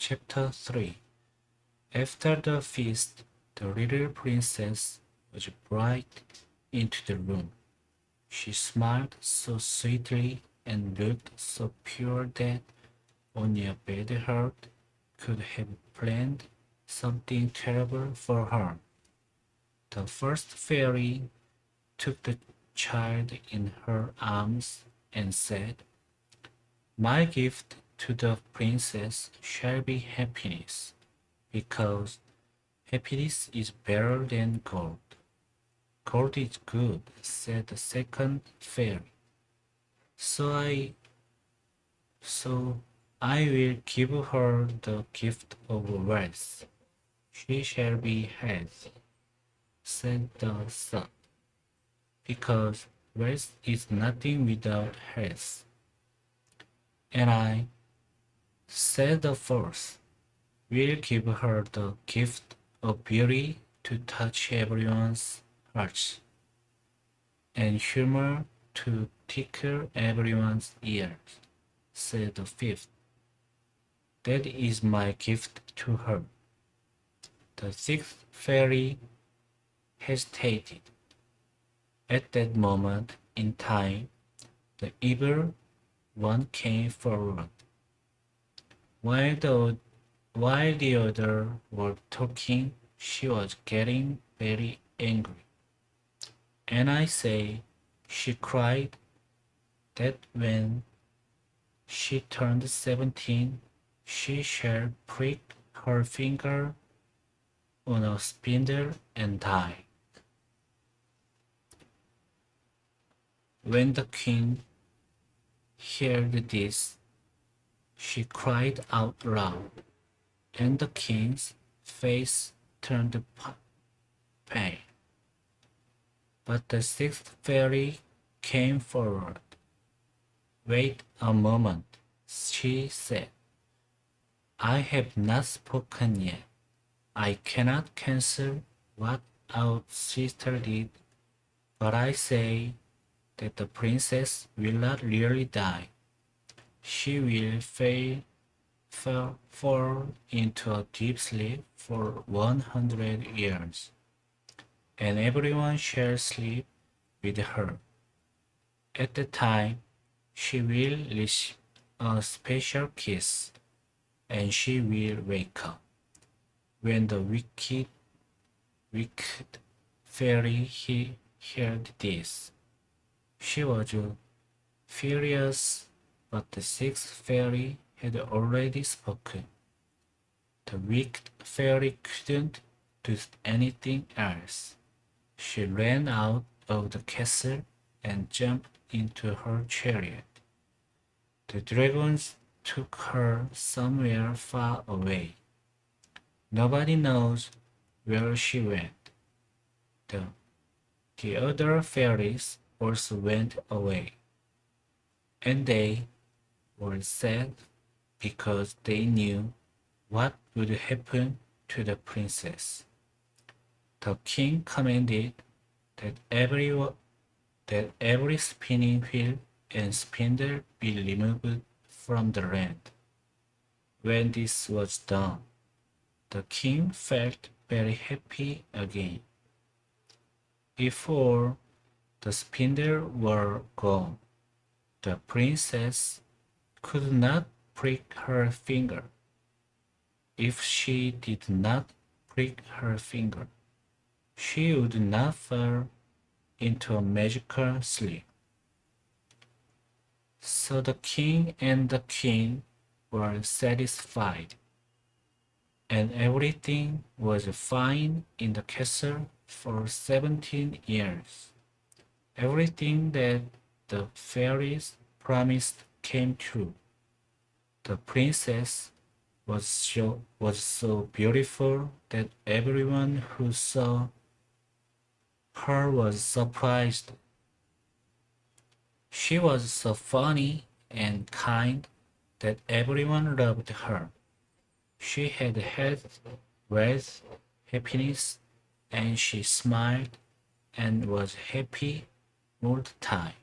Chapter 3. After the feast, the little princess was brought into the room. She smiled so sweetly and looked so pure that only a bad heart could have planned something terrible for her. The first fairy took the child in her arms and said, "My gift to the princess shall be happiness, because happiness is better than gold." "Gold is good," said the second fairy. So I so I will give her the gift of wealth. "She shall be healthy," said the third, "because wealth is nothing without health." "And I," said the fourth, "will give her the gift of beauty to touch everyone's hearts, and humor to tickle everyone's ears," said the fifth. "That is my gift to her." The sixth fairy hesitated. At that moment in time, the evil one came forward. While the others were talking, she was getting very angry. "And I say," she cried, "that when she turned 17, she shall prick her finger on a spindle and die." When the queen heard this, she cried out loud, and the king's face turned pale. But the sixth fairy came forward. "Wait a moment," she said. "I have not spoken yet. I cannot cancel what our sister did, but I say that the princess will not really die. She will fall into a deep sleep for 100 years, and everyone shall sleep with her. At the time, she will receive a special kiss, and she will wake up." When the wicked fairy heard this, she was furious, but the sixth fairy had already spoken. The wicked fairy couldn't do anything else. She ran out of the castle and jumped into her chariot. The dragons took her somewhere far away. Nobody knows where she went. The, the other fairies also went away, and they were sad because they knew what would happen to the princess. The king commanded that every spinning wheel and spindle be removed from the land. When this was done, the king felt very happy again. If all the spindles were gone, the princess could not prick her finger. If she did not prick her finger, she would not fall into a magical sleep. So the king and the queen were satisfied, and everything was fine in the castle for 17 years. Everything that the fairies promised came true. The princess was so beautiful that everyone who saw her was surprised. She was so funny and kind that everyone loved her. She had health, wealth, happiness, and she smiled and was happy all the time.